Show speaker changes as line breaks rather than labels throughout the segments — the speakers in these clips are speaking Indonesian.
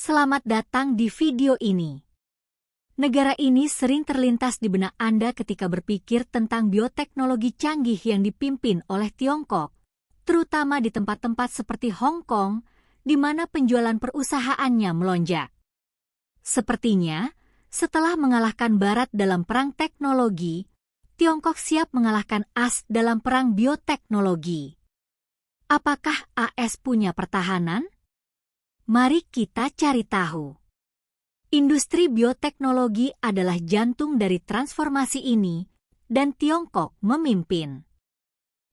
Selamat datang di video ini. Negara ini sering terlintas di benak Anda ketika berpikir tentang bioteknologi canggih yang dipimpin oleh Tiongkok, terutama di tempat-tempat seperti Hong Kong, di mana penjualan perusahaannya melonjak. Sepertinya, setelah mengalahkan Barat dalam perang teknologi, Tiongkok siap mengalahkan AS dalam perang bioteknologi. Apakah AS punya pertahanan? Mari kita cari tahu. Industri bioteknologi adalah jantung dari transformasi ini, dan Tiongkok memimpin.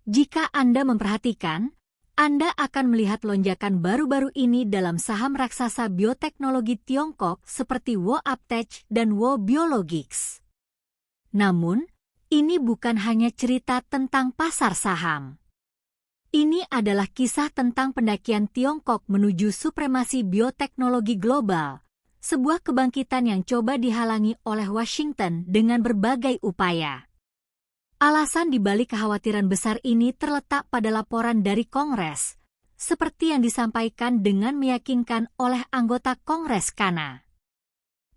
Jika Anda memperhatikan, Anda akan melihat lonjakan baru-baru ini dalam saham raksasa bioteknologi Tiongkok seperti WO Aptech dan WO Biologics. Namun, ini bukan hanya cerita tentang pasar saham. Ini adalah kisah tentang pendakian Tiongkok menuju supremasi bioteknologi global, sebuah kebangkitan yang coba dihalangi oleh Washington dengan berbagai upaya. Alasan dibalik kekhawatiran besar ini terletak pada laporan dari Kongres, seperti yang disampaikan dengan meyakinkan oleh anggota Kongres Kana.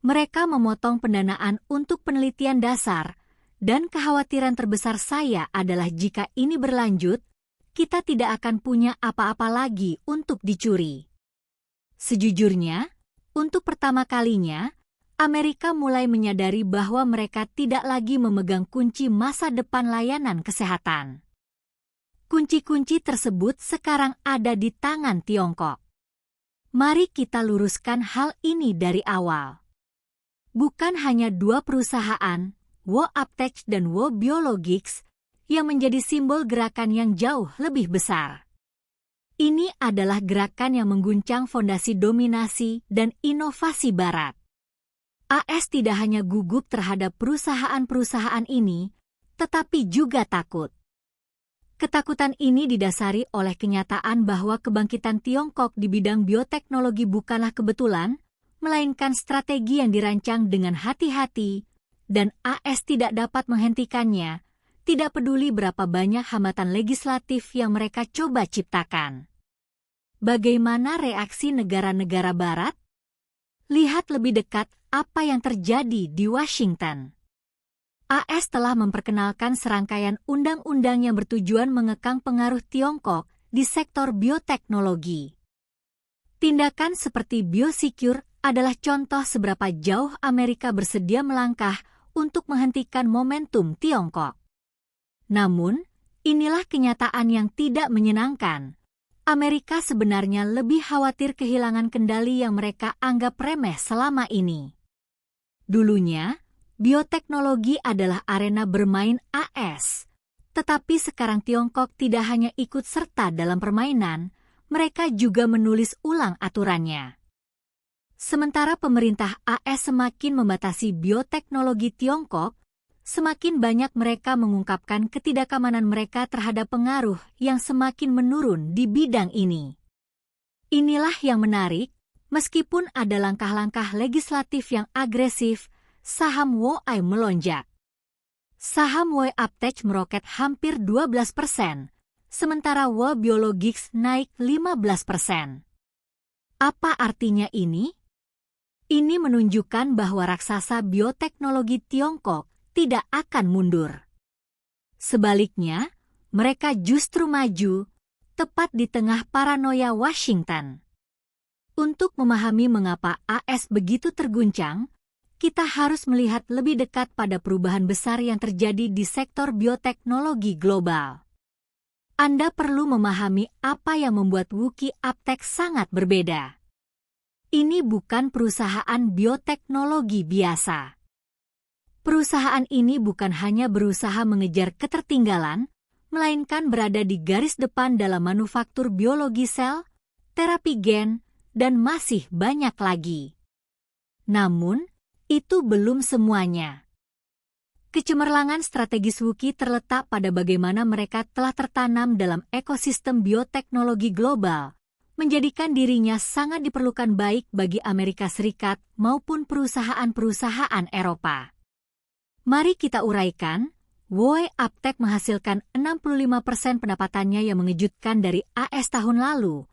Mereka memotong pendanaan untuk penelitian dasar, dan kekhawatiran terbesar saya adalah jika ini berlanjut, kita tidak akan punya apa-apa lagi untuk dicuri. Sejujurnya, untuk pertama kalinya, Amerika mulai menyadari bahwa mereka tidak lagi memegang kunci masa depan layanan kesehatan. Kunci-kunci tersebut sekarang ada di tangan Tiongkok. Mari kita luruskan hal ini dari awal. Bukan hanya dua perusahaan, WO Aptech dan WO Biologics, yang menjadi simbol gerakan yang jauh lebih besar. Ini adalah gerakan yang mengguncang fondasi dominasi dan inovasi Barat. AS tidak hanya gugup terhadap perusahaan-perusahaan ini, tetapi juga takut. Ketakutan ini didasari oleh kenyataan bahwa kebangkitan Tiongkok di bidang bioteknologi bukanlah kebetulan, melainkan strategi yang dirancang dengan hati-hati, dan AS tidak dapat menghentikannya, tidak peduli berapa banyak hambatan legislatif yang mereka coba ciptakan. Bagaimana reaksi negara-negara Barat? Lihat lebih dekat apa yang terjadi di Washington. AS telah memperkenalkan serangkaian undang-undang yang bertujuan mengekang pengaruh Tiongkok di sektor bioteknologi. Tindakan seperti BioSecure adalah contoh seberapa jauh Amerika bersedia melangkah untuk menghentikan momentum Tiongkok. Namun, inilah kenyataan yang tidak menyenangkan. Amerika sebenarnya lebih khawatir kehilangan kendali yang mereka anggap remeh selama ini. Dulunya, bioteknologi adalah arena bermain AS. Tetapi sekarang Tiongkok tidak hanya ikut serta dalam permainan, mereka juga menulis ulang aturannya. Sementara pemerintah AS semakin membatasi bioteknologi Tiongkok, semakin banyak mereka mengungkapkan ketidakamanan mereka terhadap pengaruh yang semakin menurun di bidang ini. Inilah yang menarik, meskipun ada langkah-langkah legislatif yang agresif, saham WOI melonjak. Saham WO Aptech meroket hampir 12%, sementara WO Biologics naik 15%. Apa artinya ini? Ini menunjukkan bahwa raksasa bioteknologi Tiongkok tidak akan mundur. Sebaliknya, mereka justru maju, tepat di tengah paranoia Washington. Untuk memahami mengapa AS begitu terguncang, kita harus melihat lebih dekat pada perubahan besar yang terjadi di sektor bioteknologi global. Anda perlu memahami apa yang membuat WO Aptech sangat berbeda. Ini bukan perusahaan bioteknologi biasa. Perusahaan ini bukan hanya berusaha mengejar ketertinggalan, melainkan berada di garis depan dalam manufaktur biologi sel, terapi gen, dan masih banyak lagi. Namun, itu belum semuanya. Kecemerlangan strategis WO terletak pada bagaimana mereka telah tertanam dalam ekosistem bioteknologi global, menjadikan dirinya sangat diperlukan baik bagi Amerika Serikat maupun perusahaan-perusahaan Eropa. Mari kita uraikan, WO Aptech menghasilkan 65% pendapatannya yang mengejutkan dari AS tahun lalu,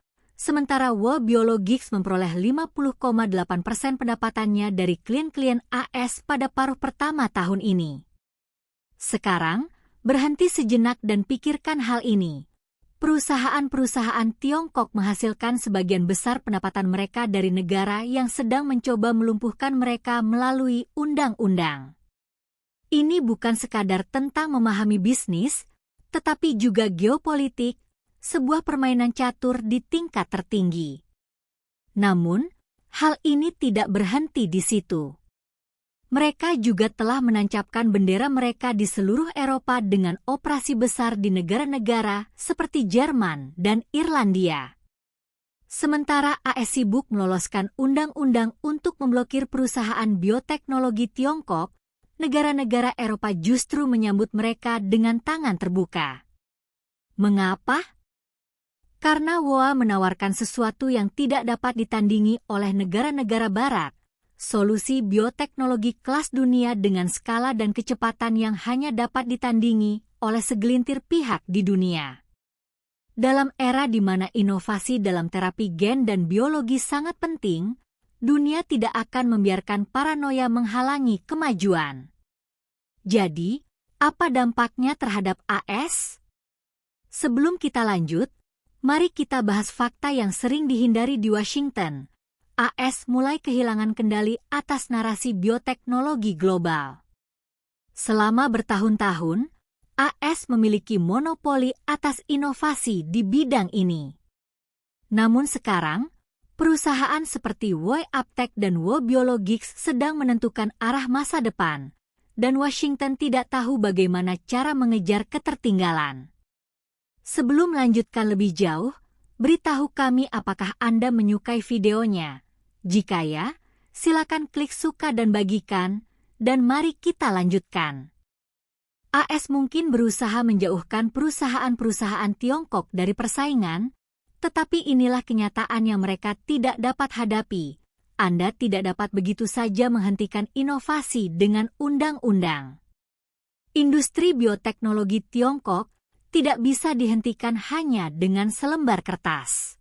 sementara WO Biologics memperoleh 50,8% pendapatannya dari klien-klien AS pada paruh pertama tahun ini. Sekarang, berhenti sejenak dan pikirkan hal ini. Perusahaan-perusahaan Tiongkok menghasilkan sebagian besar pendapatan mereka dari negara yang sedang mencoba melumpuhkan mereka melalui undang-undang. Ini bukan sekadar tentang memahami bisnis, tetapi juga geopolitik, sebuah permainan catur di tingkat tertinggi. Namun, hal ini tidak berhenti di situ. Mereka juga telah menancapkan bendera mereka di seluruh Eropa dengan operasi besar di negara-negara seperti Jerman dan Irlandia. Sementara AS sibuk meloloskan undang-undang untuk memblokir perusahaan bioteknologi Tiongkok, negara-negara Eropa justru menyambut mereka dengan tangan terbuka. Mengapa? Karena WOA menawarkan sesuatu yang tidak dapat ditandingi oleh negara-negara Barat, solusi bioteknologi kelas dunia dengan skala dan kecepatan yang hanya dapat ditandingi oleh segelintir pihak di dunia. Dalam era di mana inovasi dalam terapi gen dan biologi sangat penting, dunia tidak akan membiarkan paranoia menghalangi kemajuan. Jadi, apa dampaknya terhadap AS? Sebelum kita lanjut, mari kita bahas fakta yang sering dihindari di Washington. AS mulai kehilangan kendali atas narasi bioteknologi global. Selama bertahun-tahun, AS memiliki monopoli atas inovasi di bidang ini. Namun sekarang, perusahaan seperti WO Aptek dan WO Biologics sedang menentukan arah masa depan, dan Washington tidak tahu bagaimana cara mengejar ketertinggalan. Sebelum melanjutkan lebih jauh, beritahu kami apakah Anda menyukai videonya. Jika ya, silakan klik suka dan bagikan, dan mari kita lanjutkan. AS mungkin berusaha menjauhkan perusahaan-perusahaan Tiongkok dari persaingan, tetapi inilah kenyataan yang mereka tidak dapat hadapi. Anda tidak dapat begitu saja menghentikan inovasi dengan undang-undang. Industri bioteknologi Tiongkok tidak bisa dihentikan hanya dengan selembar kertas.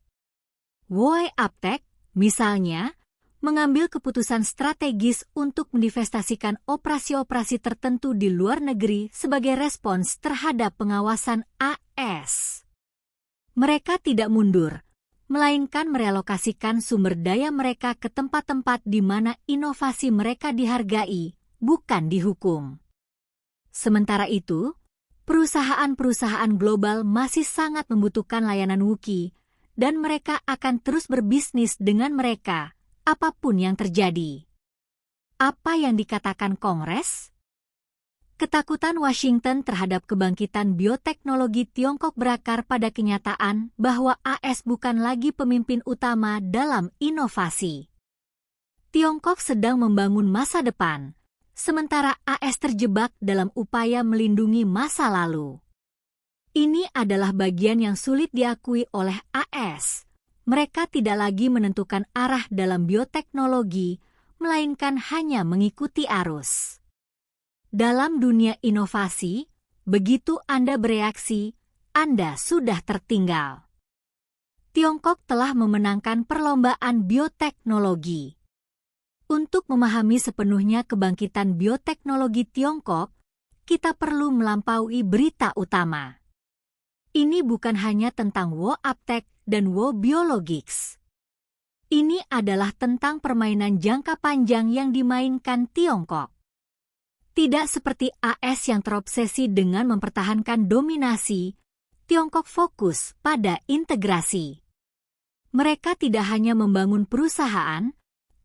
WO Aptek, misalnya, mengambil keputusan strategis untuk mendivestasikan operasi-operasi tertentu di luar negeri sebagai respons terhadap pengawasan AS. Mereka tidak mundur, melainkan merelokasikan sumber daya mereka ke tempat-tempat di mana inovasi mereka dihargai, bukan dihukum. Sementara itu, perusahaan-perusahaan global masih sangat membutuhkan layanan WOKI, dan mereka akan terus berbisnis dengan mereka, apapun yang terjadi. Apa yang dikatakan Kongres? Ketakutan Washington terhadap kebangkitan bioteknologi Tiongkok berakar pada kenyataan bahwa AS bukan lagi pemimpin utama dalam inovasi. Tiongkok sedang membangun masa depan, sementara AS terjebak dalam upaya melindungi masa lalu. Ini adalah bagian yang sulit diakui oleh AS. Mereka tidak lagi menentukan arah dalam bioteknologi, melainkan hanya mengikuti arus. Dalam dunia inovasi, begitu Anda bereaksi, Anda sudah tertinggal. Tiongkok telah memenangkan perlombaan bioteknologi. Untuk memahami sepenuhnya kebangkitan bioteknologi Tiongkok, kita perlu melampaui berita utama. Ini bukan hanya tentang WO Aptek dan WO Biologics. Ini adalah tentang permainan jangka panjang yang dimainkan Tiongkok. Tidak seperti AS yang terobsesi dengan mempertahankan dominasi, Tiongkok fokus pada integrasi. Mereka tidak hanya membangun perusahaan,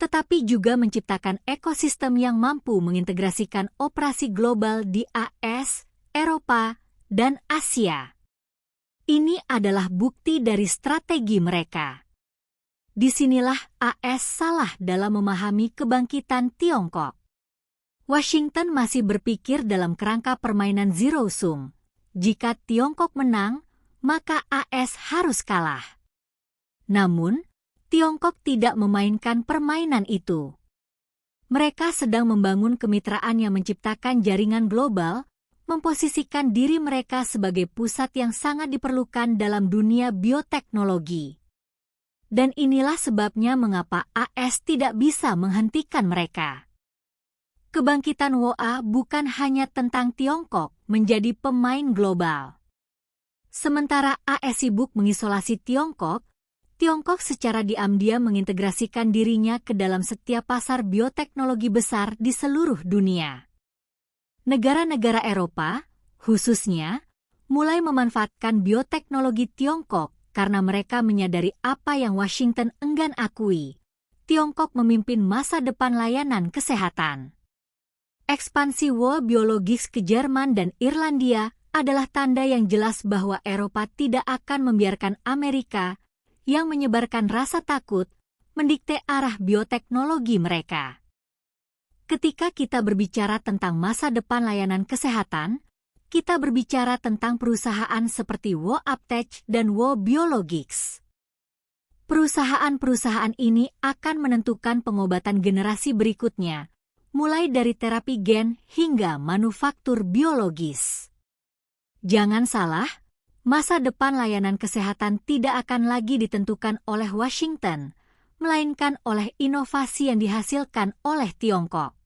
tetapi juga menciptakan ekosistem yang mampu mengintegrasikan operasi global di AS, Eropa, dan Asia. Ini adalah bukti dari strategi mereka. Disinilah AS salah dalam memahami kebangkitan Tiongkok. Washington masih berpikir dalam kerangka permainan zero sum. Jika Tiongkok menang, maka AS harus kalah. Namun, Tiongkok tidak memainkan permainan itu. Mereka sedang membangun kemitraan yang menciptakan jaringan global, memposisikan diri mereka sebagai pusat yang sangat diperlukan dalam dunia bioteknologi. Dan inilah sebabnya mengapa AS tidak bisa menghentikan mereka. Kebangkitan WOA bukan hanya tentang Tiongkok menjadi pemain global. Sementara AS sibuk mengisolasi Tiongkok, Tiongkok secara diam-diam mengintegrasikan dirinya ke dalam setiap pasar bioteknologi besar di seluruh dunia. Negara-negara Eropa, khususnya, mulai memanfaatkan bioteknologi Tiongkok karena mereka menyadari apa yang Washington enggan akui. Tiongkok memimpin masa depan layanan kesehatan. Ekspansi WOA Biologics ke Jerman dan Irlandia adalah tanda yang jelas bahwa Eropa tidak akan membiarkan Amerika yang menyebarkan rasa takut mendikte arah bioteknologi mereka. Ketika kita berbicara tentang masa depan layanan kesehatan, kita berbicara tentang perusahaan seperti WOA Aptech dan WOA Biologics. Perusahaan-perusahaan ini akan menentukan pengobatan generasi berikutnya, mulai dari terapi gen hingga manufaktur biologis. Jangan salah, masa depan layanan kesehatan tidak akan lagi ditentukan oleh Washington, melainkan oleh inovasi yang dihasilkan oleh Tiongkok.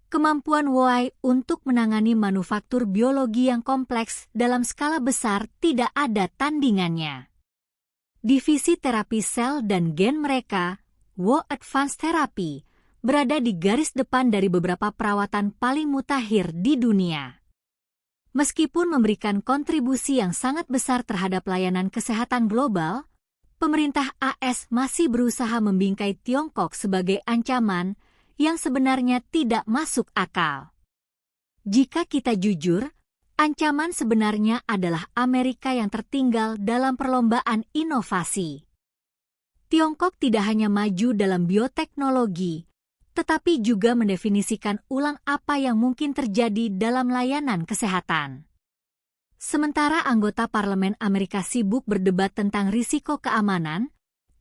Kemampuan WOA untuk menangani manufaktur biologi yang kompleks dalam skala besar tidak ada tandingannya. Divisi terapi sel dan gen mereka, WOA Advanced Therapy, berada di garis depan dari beberapa perawatan paling mutakhir di dunia. Meskipun memberikan kontribusi yang sangat besar terhadap layanan kesehatan global, pemerintah AS masih berusaha membingkai Tiongkok sebagai ancaman yang sebenarnya tidak masuk akal. Jika kita jujur, ancaman sebenarnya adalah Amerika yang tertinggal dalam perlombaan inovasi. Tiongkok tidak hanya maju dalam bioteknologi, tetapi juga mendefinisikan ulang apa yang mungkin terjadi dalam layanan kesehatan. Sementara anggota parlemen Amerika sibuk berdebat tentang risiko keamanan,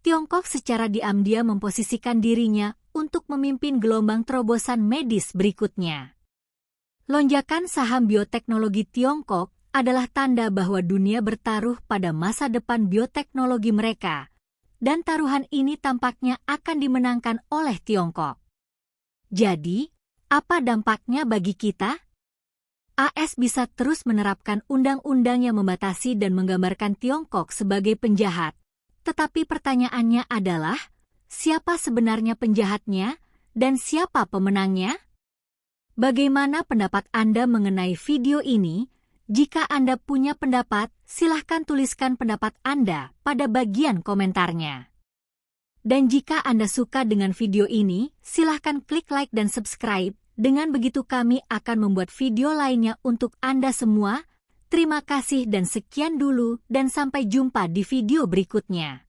Tiongkok secara diam-diam memposisikan dirinya untuk memimpin gelombang terobosan medis berikutnya. Lonjakan saham bioteknologi Tiongkok adalah tanda bahwa dunia bertaruh pada masa depan bioteknologi mereka, dan taruhan ini tampaknya akan dimenangkan oleh Tiongkok. Jadi, apa dampaknya bagi kita? AS bisa terus menerapkan undang-undang yang membatasi dan menggambarkan Tiongkok sebagai penjahat, tetapi pertanyaannya adalah, siapa sebenarnya penjahatnya dan siapa pemenangnya? Bagaimana pendapat Anda mengenai video ini? Jika Anda punya pendapat, silahkan tuliskan pendapat Anda pada bagian komentarnya. Dan jika Anda suka dengan video ini, silahkan klik like dan subscribe. Dengan begitu kami akan membuat video lainnya untuk Anda semua. Terima kasih dan sekian dulu dan sampai jumpa di video berikutnya.